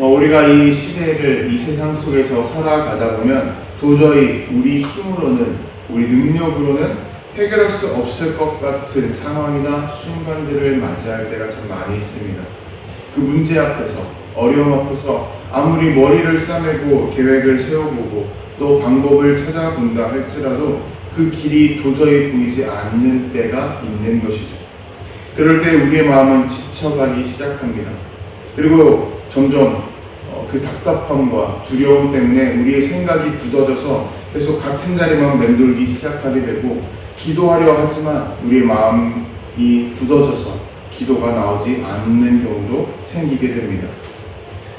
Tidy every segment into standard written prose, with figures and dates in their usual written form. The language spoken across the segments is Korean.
우리가 이 시대를, 이 세상 속에서 살아가다 보면 도저히 우리 힘으로는, 우리 능력으로는 해결할 수 없을 것 같은 상황이나 순간들을 맞이할 때가 참 많이 있습니다. 그 문제 앞에서, 어려움 앞에서 아무리 머리를 싸매고 계획을 세워보고 또 방법을 찾아본다 할지라도 그 길이 도저히 보이지 않는 때가 있는 것이죠. 그럴 때 우리의 마음은 지쳐가기 시작합니다. 그리고 점점 그 답답함과 두려움 때문에 우리의 생각이 굳어져서 계속 같은 자리만 맴돌기 시작하게 되고, 기도하려 하지만 우리의 마음이 굳어져서 기도가 나오지 않는 경우도 생기게 됩니다.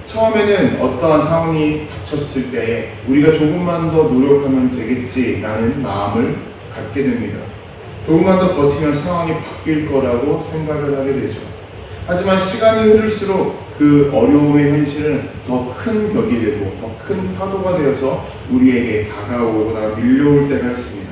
처음에는 어떠한 상황이 닥쳤을 때에 우리가 조금만 더 노력하면 되겠지라는 마음을 갖게 됩니다. 조금만 더 버티면 상황이 바뀔 거라고 생각을 하게 되죠. 하지만 시간이 흐를수록 그 어려움의 현실은 더 큰 벽이 되고 더 큰 파도가 되어서 우리에게 다가오거나 밀려올 때가 있습니다.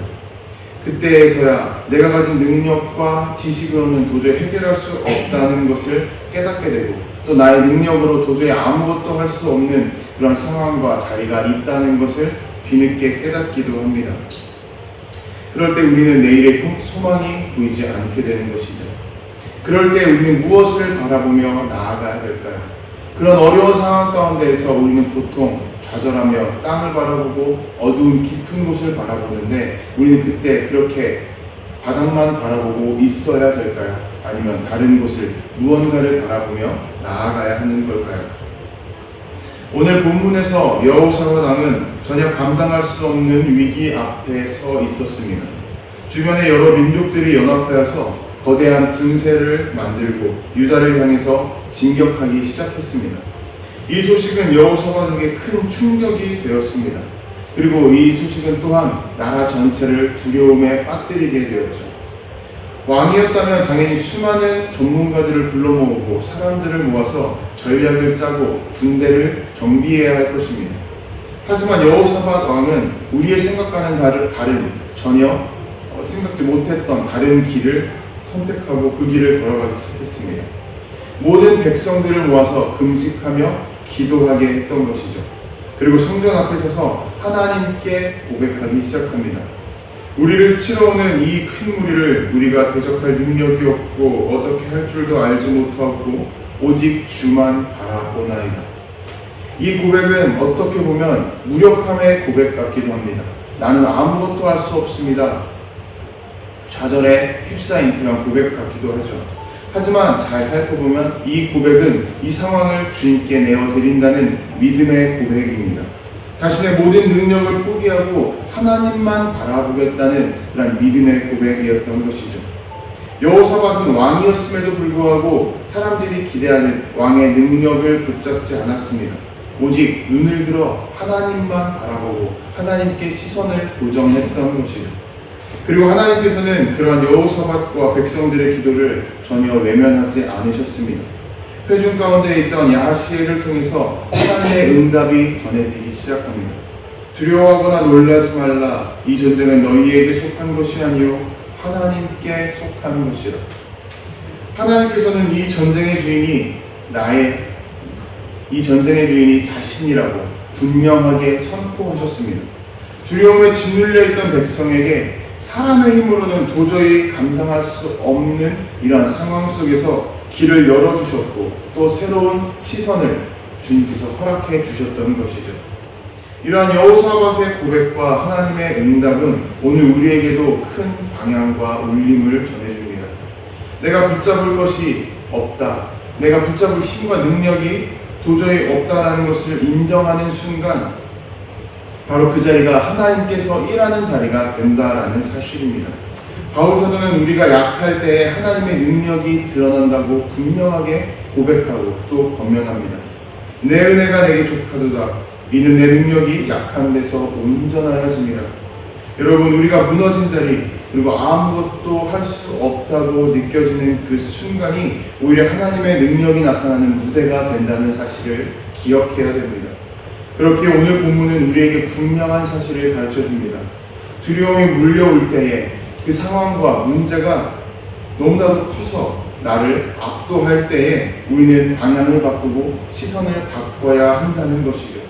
그때에서야 내가 가진 능력과 지식으로는 도저히 해결할 수 없다는 것을 깨닫게 되고, 또 나의 능력으로 도저히 아무것도 할 수 없는 그런 상황과 자리가 있다는 것을 뒤늦게 깨닫기도 합니다. 그럴 때 우리는 내일의 소망이 보이지 않게 되는 것이죠. 그럴 때 우리는 무엇을 바라보며 나아가야 될까요? 그런 어려운 상황 가운데에서 우리는 보통 좌절하며 땅을 바라보고 어두운 깊은 곳을 바라보는데, 우리는 그때 그렇게 바닥만 바라보고 있어야 될까요? 아니면 다른 곳을, 무언가를 바라보며 나아가야 하는 걸까요? 오늘 본문에서 여호사밧 왕은 전혀 감당할 수 없는 위기 앞에 서 있었습니다. 주변의 여러 민족들이 연합하여서 거대한 군세를 만들고 유다를 향해서 진격하기 시작했습니다. 이 소식은 여호사밧에게 큰 충격이 되었습니다. 그리고 이 소식은 또한 나라 전체를 두려움에 빠뜨리게 되었죠. 왕이었다면 당연히 수많은 전문가들을 불러 모으고 사람들을 모아서 전략을 짜고 군대를 정비해야 할 것입니다. 하지만 여호사밧 왕은 우리의 생각과는 다른 전혀 생각지 못했던 다른 길을 선택하고 그 길을 걸어가기 시작했습니다. 모든 백성들을 모아서 금식하며 기도하게 했던 것이죠. 그리고 성전 앞에 서서 하나님께 고백하기 시작합니다. 우리를 치러오는 이 큰 무리를 우리가 대적할 능력이 없고 어떻게 할 줄도 알지 못하고 오직 주만 바라보나이다. 이 고백은 어떻게 보면 무력함의 고백 같기도 합니다. 나는 아무것도 할 수 없습니다. 좌절에 휩싸인 그런 고백 같기도 하죠. 하지만 잘 살펴보면 이 고백은 이 상황을 주님께 내어드린다는 믿음의 고백입니다. 자신의 모든 능력을 포기하고 하나님만 바라보겠다는 그런 믿음의 고백이었던 것이죠. 여호사밧은 왕이었음에도 불구하고 사람들이 기대하는 왕의 능력을 붙잡지 않았습니다. 오직 눈을 들어 하나님만 바라보고 하나님께 시선을 고정했던 것이죠. 그리고 하나님께서는 그러한 여호사밧과 백성들의 기도를 전혀 외면하지 않으셨습니다. 회중 가운데 있던 야하시엘을 통해서 하나님의 응답이 전해지기 시작합니다. 두려워하거나 놀라지 말라. 이 전쟁은 너희에게 속한 것이 아니요 하나님께 속한 것이라. 하나님께서는 이 전쟁의 주인이 자신이라고 분명하게 선포하셨습니다. 두려움에 짓눌려 있던 백성에게 사람의 힘으로는 도저히 감당할 수 없는 이러한 상황 속에서 길을 열어주셨고 또 새로운 시선을 주님께서 허락해 주셨던 것이죠. 이러한 여호사밧의 고백과 하나님의 응답은 오늘 우리에게도 큰 방향과 울림을 전해줍니다. 내가 붙잡을 것이 없다, 내가 붙잡을 힘과 능력이 도저히 없다라는 것을 인정하는 순간 바로 그 자리가 하나님께서 일하는 자리가 된다라는 사실입니다. 바울 사도는 우리가 약할 때에 하나님의 능력이 드러난다고 분명하게 고백하고 또 권면합니다. 내 은혜가 내게 족하도다. 이는 내 능력이 약한 데서 온전하여짐이라. 여러분, 우리가 무너진 자리 그리고 아무것도 할 수 없다고 느껴지는 그 순간이 오히려 하나님의 능력이 나타나는 무대가 된다는 사실을 기억해야 됩니다. 그렇게 오늘 본문은 우리에게 분명한 사실을 가르쳐줍니다. 두려움이 물려올 때에 그 상황과 문제가 너무나도 커서 나를 압도할 때에 우리는 방향을 바꾸고 시선을 바꿔야 한다는 것이죠.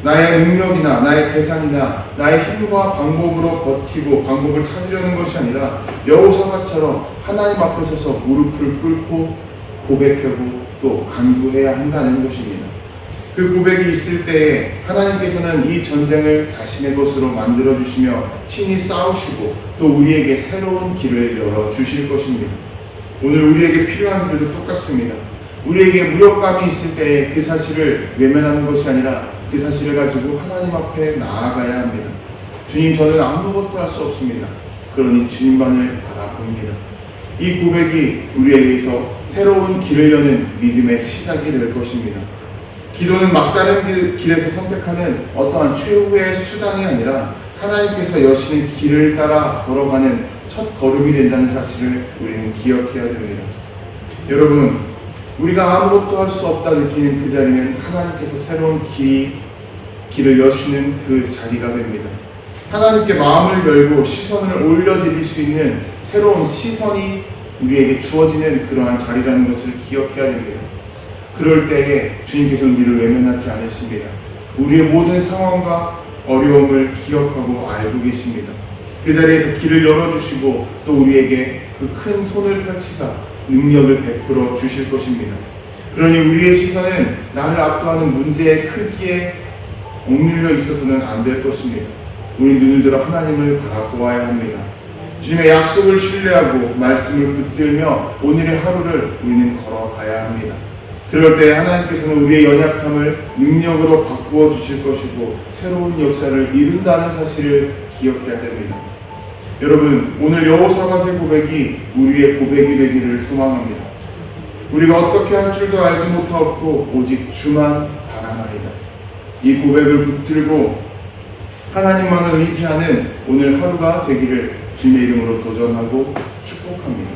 나의 능력이나 나의 대상이나 나의 힘과 방법으로 버티고 방법을 찾으려는 것이 아니라 여호사밧처럼 하나님 앞에 서서 무릎을 꿇고 고백하고 또 간구해야 한다는 것입니다. 그 고백이 있을 때에 하나님께서는 이 전쟁을 자신의 것으로 만들어 주시며 친히 싸우시고 또 우리에게 새로운 길을 열어 주실 것입니다. 오늘 우리에게 필요한 길도 똑같습니다. 우리에게 무력감이 있을 때에 그 사실을 외면하는 것이 아니라 그 사실을 가지고 하나님 앞에 나아가야 합니다. 주님, 저는 아무것도 할 수 없습니다. 그러니 주님만을 바라봅니다. 이 고백이 우리에게서 새로운 길을 여는 믿음의 시작이 될 것입니다. 기도는 막다른 길에서 선택하는 어떠한 최후의 수단이 아니라 하나님께서 여시는 길을 따라 걸어가는 첫 걸음이 된다는 사실을 우리는 기억해야 됩니다. 여러분, 우리가 아무것도 할 수 없다 느끼는 그 자리는 하나님께서 새로운 길을 여시는 그 자리가 됩니다. 하나님께 마음을 열고 시선을 올려드릴 수 있는 새로운 시선이 우리에게 주어지는 그러한 자리라는 것을 기억해야 됩니다. 그럴 때에 주님께서는 우리를 외면하지 않으십니다. 우리의 모든 상황과 어려움을 기억하고 알고 계십니다. 그 자리에서 길을 열어주시고 또 우리에게 그 큰 손을 펼치사 능력을 베풀어 주실 것입니다. 그러니 우리의 시선은 나를 압도하는 문제의 크기에 옥눌려 있어서는 안 될 것입니다. 우리 눈을 들어 하나님을 바라보아야 합니다. 주님의 약속을 신뢰하고 말씀을 붙들며 오늘의 하루를 우리는 걸어가야 합니다. 그럴 때 하나님께서는 우리의 연약함을 능력으로 바꾸어 주실 것이고 새로운 역사를 이룬다는 사실을 기억해야 됩니다. 여러분, 오늘 여호사밧의 고백이 우리의 고백이 되기를 소망합니다. 우리가 어떻게 할 줄도 알지 못하옵고 오직 주만 바라나이다. 이 고백을 붙들고 하나님만을 의지하는 오늘 하루가 되기를 주님의 이름으로 도전하고 축복합니다.